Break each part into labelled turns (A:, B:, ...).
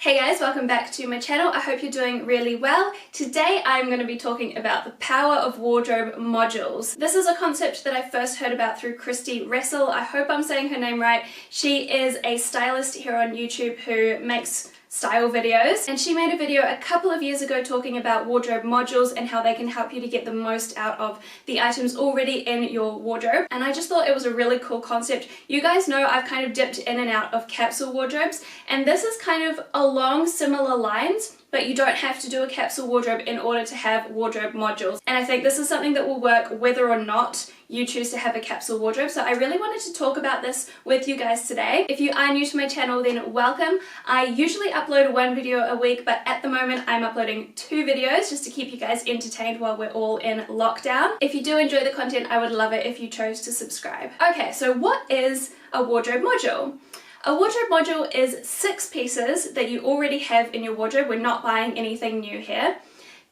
A: Hey guys, welcome back to my channel. I hope you're doing really well. Today I'm going to be talking about the power of wardrobe modules. This is a concept that I first heard about through Christy Russell. I hope I'm saying her name right. She is a stylist here on YouTube who makes style videos, and she made a video a couple of years ago talking about wardrobe modules and how they can help you to get the most out of the items already in your wardrobe. And I just thought it was a really cool concept. You guys know I've kind of dipped in and out of capsule wardrobes, and this is kind of along similar lines, but you don't have to do a capsule wardrobe in order to have wardrobe modules. And I think this is something that will work whether or not you choose to have a capsule wardrobe. So I really wanted to talk about this with you guys today. If you are new to my channel, then welcome. I usually upload one video a week, but at the moment I'm uploading 2 videos just to keep you guys entertained while we're all in lockdown. If you do enjoy the content, I would love it if you chose to subscribe. Okay, so what is a wardrobe module? A wardrobe module is 6 pieces that you already have in your wardrobe. We're not buying anything new here.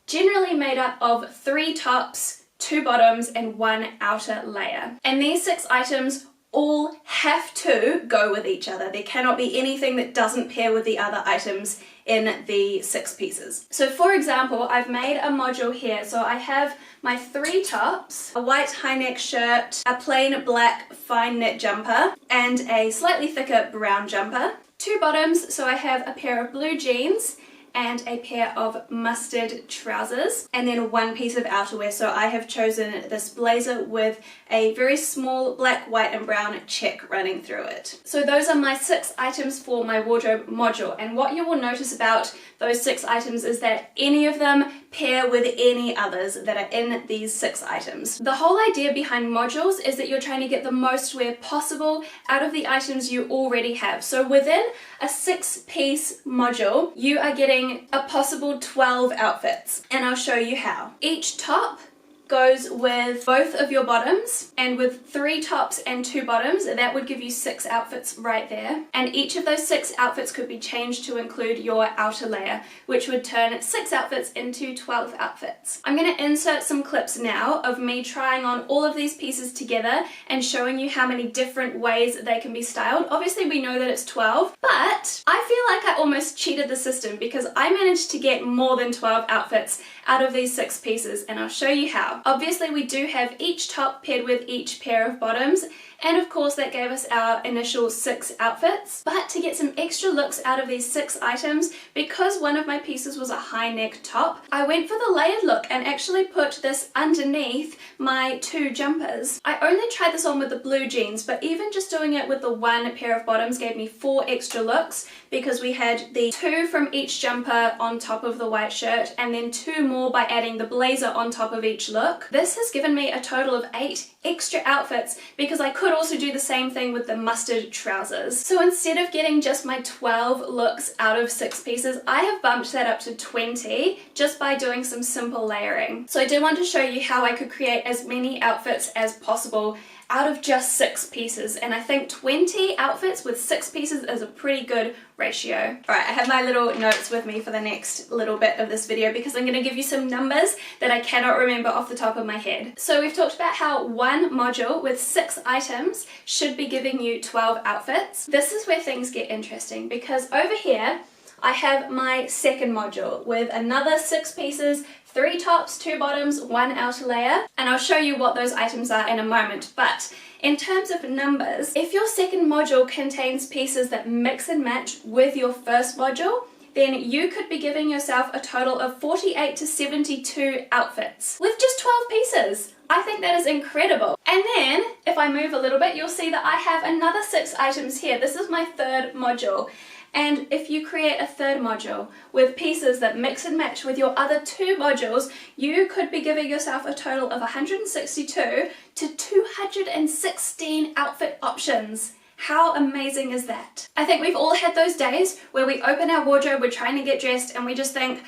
A: Generally made up of 3 tops, 2 bottoms, and 1 outer layer. And these 6 items all have to go with each other. There cannot be anything that doesn't pair with the other items in the 6 pieces. So for example, I've made a module here. So I have my 3 tops, a white high neck shirt, a plain black fine knit jumper, and a slightly thicker brown jumper. 2 bottoms, so I have a pair of blue jeans and a pair of mustard trousers, and then 1 piece of outerwear. So I have chosen this blazer with a very small black, white and brown check running through it. So those are my 6 items for my wardrobe module, and what you will notice about those 6 items is that any of them pair with any others that are in these 6 items. The whole idea behind modules is that you're trying to get the most wear possible out of the items you already have. So within a 6-piece module, you are getting a possible 12 outfits, and I'll show you how. Each top goes with both of your bottoms, and with 3 tops and 2 bottoms, that would give you 6 outfits right there. And each of those 6 outfits could be changed to include your outer layer, which would turn 6 outfits into 12 outfits. I'm going to insert some clips now of me trying on all of these pieces together and showing you how many different ways they can be styled. Obviously we know that it's 12, but I feel like I almost cheated the system because I managed to get more than 12 outfits out of these 6 pieces, and I'll show you how. Obviously we do have each top paired with each pair of bottoms, and of course that gave us our initial 6 outfits. But to get some extra looks out of these 6 items, because one of my pieces was a high neck top, I went for the layered look and actually put this underneath my 2 jumpers. I only tried this on with the blue jeans, but even just doing it with the 1 pair of bottoms gave me 4 extra looks, because we had the 2 from each jumper on top of the white shirt, and then 2 more by adding the blazer on top of each look. This has given me a total of 8 extra outfits, because I could also do the same thing with the mustard trousers. So instead of getting just my 12 looks out of 6 pieces, I have bumped that up to 20 just by doing some simple layering. So I did want to show you how I could create as many outfits as possible out of just 6 pieces, and I think 20 outfits with 6 pieces is a pretty good ratio. Alright, I have my little notes with me for the next little bit of this video because I'm going to give you some numbers that I cannot remember off the top of my head. So we've talked about how one module with 6 items should be giving you 12 outfits. This is where things get interesting, because over here I have my second module with another 6 pieces, 3 tops, 2 bottoms, 1 outer layer, and I'll show you what those items are in a moment. But in terms of numbers, if your second module contains pieces that mix and match with your first module, then you could be giving yourself a total of 48 to 72 outfits with just 12 pieces. I think that is incredible. And then if I move a little bit, you'll see that I have another 6 items here. This is my third module. And if you create a third module with pieces that mix and match with your other 2 modules, you could be giving yourself a total of 162 to 216 outfit options. How amazing is that? I think we've all had those days where we open our wardrobe, we're trying to get dressed, and we just think,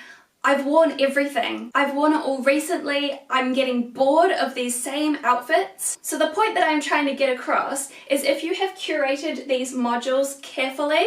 A: I've worn everything. I've worn it all recently. I'm getting bored of these same outfits. So the point that I'm trying to get across is if you have curated these modules carefully,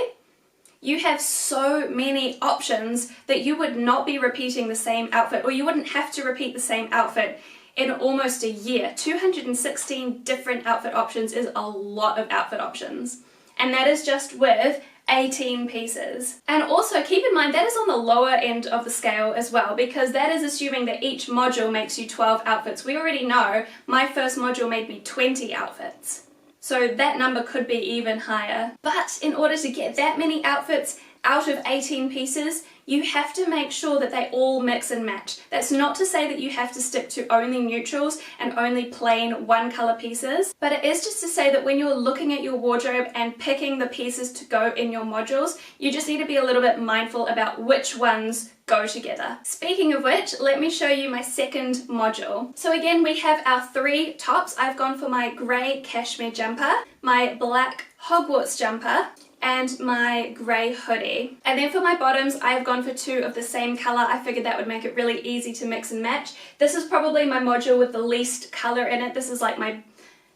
A: you have so many options that you would not be repeating the same outfit, or you wouldn't have to repeat the same outfit in almost a year. 216 different outfit options is a lot of outfit options. And that is just with 18 pieces. And also keep in mind that is on the lower end of the scale as well, because that is assuming that each module makes you 12 outfits. We already know my first module made me 20 outfits. So that number could be even higher. But in order to get that many outfits out of 18 pieces, you have to make sure that they all mix and match. That's not to say that you have to stick to only neutrals and only plain one color pieces, but it is just to say that when you're looking at your wardrobe and picking the pieces to go in your modules, you just need to be a little bit mindful about which ones go together. Speaking of which, let me show you my second module. So again, we have our 3 tops. I've gone for my grey cashmere jumper, my black Hogwarts jumper, and my grey hoodie. And then for my bottoms, I have gone for 2 of the same colour. I figured that would make it really easy to mix and match. This is probably my module with the least colour in it. This is like my,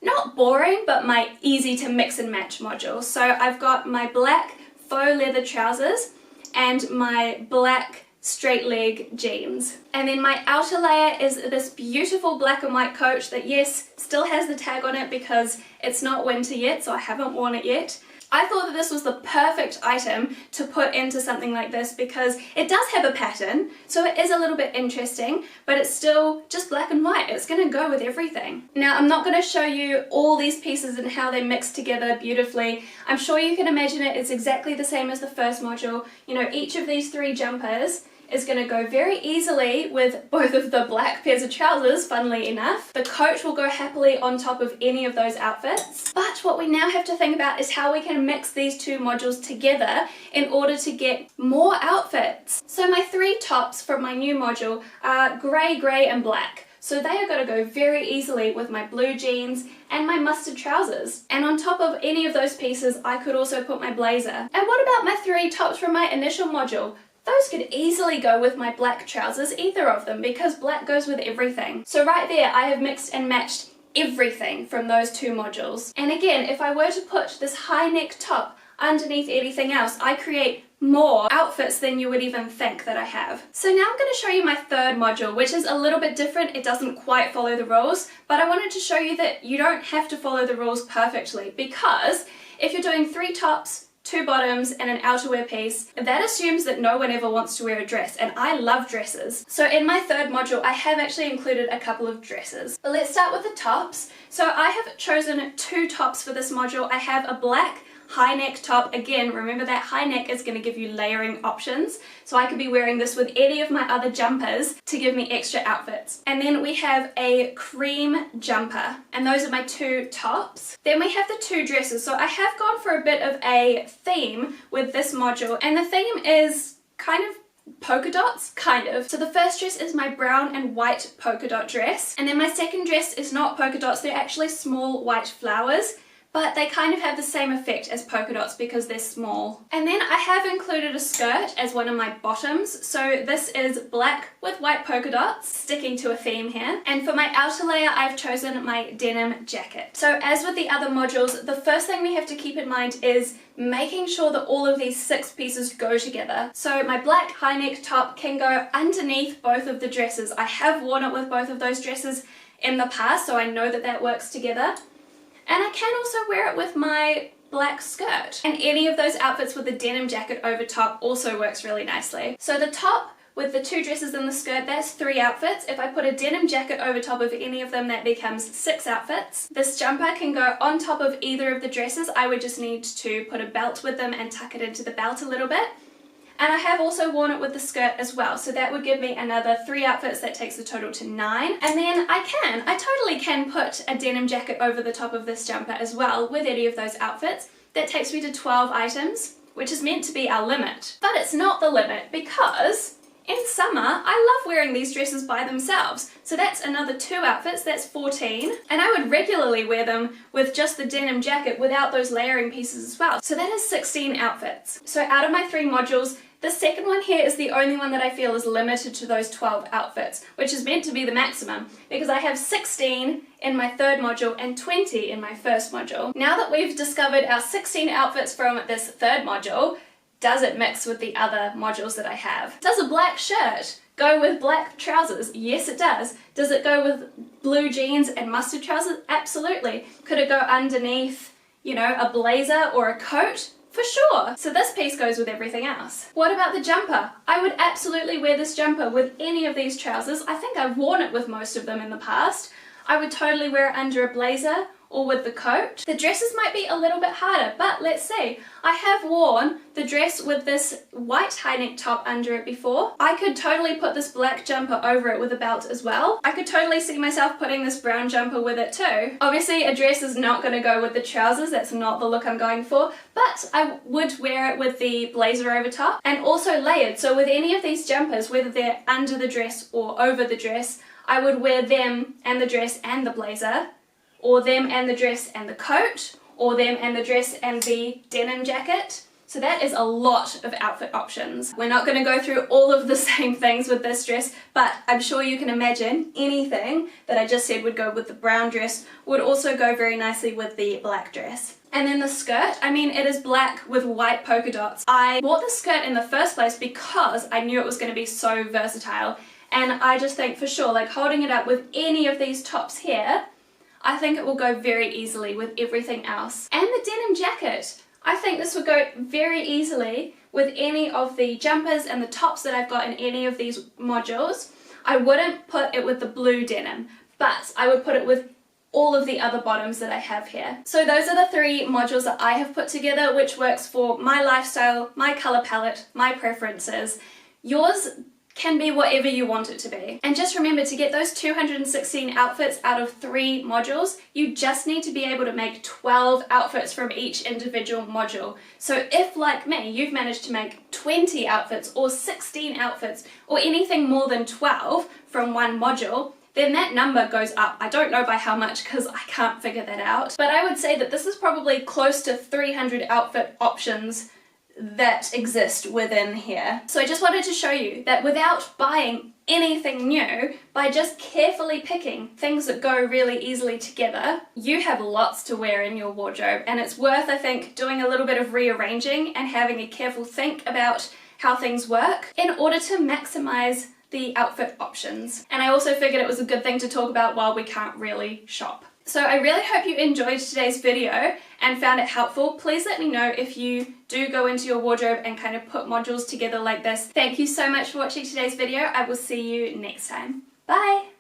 A: not boring, but my easy to mix and match module. So I've got my black faux leather trousers and my black straight leg jeans. And then my outer layer is this beautiful black and white coat that, yes, still has the tag on it because it's not winter yet, so I haven't worn it yet. I thought that this was the perfect item to put into something like this because it does have a pattern, so it is a little bit interesting, but it's still just black and white. It's going to go with everything. Now, I'm not going to show you all these pieces and how they mix together beautifully. I'm sure you can imagine it. It's exactly the same as the first module. You know, each of these 3 jumpers is going to go very easily with both of the black pairs of trousers, funnily enough. The coat will go happily on top of any of those outfits. But what we now have to think about is how we can mix these 2 modules together in order to get more outfits. So my 3 tops from my new module are grey, grey and black. So they are going to go very easily with my blue jeans and my mustard trousers. And on top of any of those pieces, I could also put my blazer. And what about my 3 tops from my initial module? Those could easily go with my black trousers, either of them, because black goes with everything. So right there, I have mixed and matched everything from those 2 modules. And again, if I were to put this high neck top underneath anything else, I create more outfits than you would even think that I have. So now I'm going to show you my 3rd module, which is a little bit different. It doesn't quite follow the rules, but I wanted to show you that you don't have to follow the rules perfectly, because if you're doing 3 tops, 2 bottoms and an outerwear piece, that assumes that no one ever wants to wear a dress, and I love dresses. So in my 3rd module, I have actually included a couple of dresses. But let's start with the tops. So I have chosen 2 tops for this module. I have a black high neck top. Again, remember that high neck is going to give you layering options, so I could be wearing this with any of my other jumpers to give me extra outfits. And then we have a cream jumper, and those are my 2 tops. Then we have the 2 dresses. So I have gone for a bit of a theme with this module, and the theme is kind of polka dots, kind of. So the first dress is my brown and white polka dot dress, and then my second dress is not polka dots, they're actually small white flowers, but they kind of have the same effect as polka dots because they're small. And then I have included a skirt as one of my bottoms. So this is black with white polka dots, sticking to a theme here. And for my outer layer, I've chosen my denim jacket. So as with the other modules, the first thing we have to keep in mind is making sure that all of these 6 pieces go together. So my black high neck top can go underneath both of the dresses. I have worn it with both of those dresses in the past, so I know that that works together. And I can also wear it with my black skirt. And any of those outfits with the denim jacket over top also works really nicely. So the top with the 2 dresses and the skirt, that's 3 outfits. If I put a denim jacket over top of any of them, that becomes 6 outfits. This jumper can go on top of either of the dresses. I would just need to put a belt with them and tuck it into the belt a little bit. And I have also worn it with the skirt as well, so that would give me another 3 outfits. That takes the total to 9. And then I totally can put a denim jacket over the top of this jumper as well with any of those outfits. That takes me to 12 items, which is meant to be our limit. But it's not the limit, because in summer, I love wearing these dresses by themselves. So that's another 2 outfits, that's 14. And I would regularly wear them with just the denim jacket without those layering pieces as well. So that is 16 outfits. So out of my 3 modules, the second one here is the only one that I feel is limited to those 12 outfits, which is meant to be the maximum, because I have 16 in my 3rd module and 20 in my 1st module. Now that we've discovered our 16 outfits from this 3rd module, does it mix with the other modules that I have? Does a black shirt go with black trousers? Yes, it does. Does it go with blue jeans and mustard trousers? Absolutely. Could it go underneath, you know, a blazer or a coat? For sure! So this piece goes with everything else. What about the jumper? I would absolutely wear this jumper with any of these trousers. I think I've worn it with most of them in the past. I would totally wear it under a blazer or with the coat. The dresses might be a little bit harder, but let's see. I have worn the dress with this white high neck top under it before. I could totally put this black jumper over it with a belt as well. I could totally see myself putting this brown jumper with it too. Obviously a dress is not going to go with the trousers, that's not the look I'm going for, but I would wear it with the blazer over top and also layered. So with any of these jumpers, whether they're under the dress or over the dress, I would wear them and the dress and the blazer, or them and the dress and the coat, or them and the dress and the denim jacket. So that is a lot of outfit options. We're not going to go through all of the same things with this dress, but I'm sure you can imagine anything that I just said would go with the brown dress would also go very nicely with the black dress. And then the skirt, I mean, it is black with white polka dots. I bought the skirt in the first place because I knew it was going to be so versatile, and I just think for sure, like holding it up with any of these tops here, I think it will go very easily with everything else. And the denim jacket. I think this would go very easily with any of the jumpers and the tops that I've got in any of these modules. I wouldn't put it with the blue denim, but I would put it with all of the other bottoms that I have here. So those are the 3 modules that I have put together, which works for my lifestyle, my color palette, my preferences. Yours can be whatever you want it to be. And just remember, to get those 216 outfits out of 3 modules, you just need to be able to make 12 outfits from each individual module. So if, like me, you've managed to make 20 outfits or 16 outfits or anything more than 12 from one module, then that number goes up. I don't know by how much because I can't figure that out, but I would say that this is probably close to 300 outfit options that exist within here. So I just wanted to show you that without buying anything new, by just carefully picking things that go really easily together, you have lots to wear in your wardrobe, and it's worth, I think, doing a little bit of rearranging and having a careful think about how things work in order to maximize the outfit options. And I also figured it was a good thing to talk about while we can't really shop. So I really hope you enjoyed today's video and found it helpful. Please let me know if you do go into your wardrobe and kind of put modules together like this. Thank you so much for watching today's video. I will see you next time. Bye!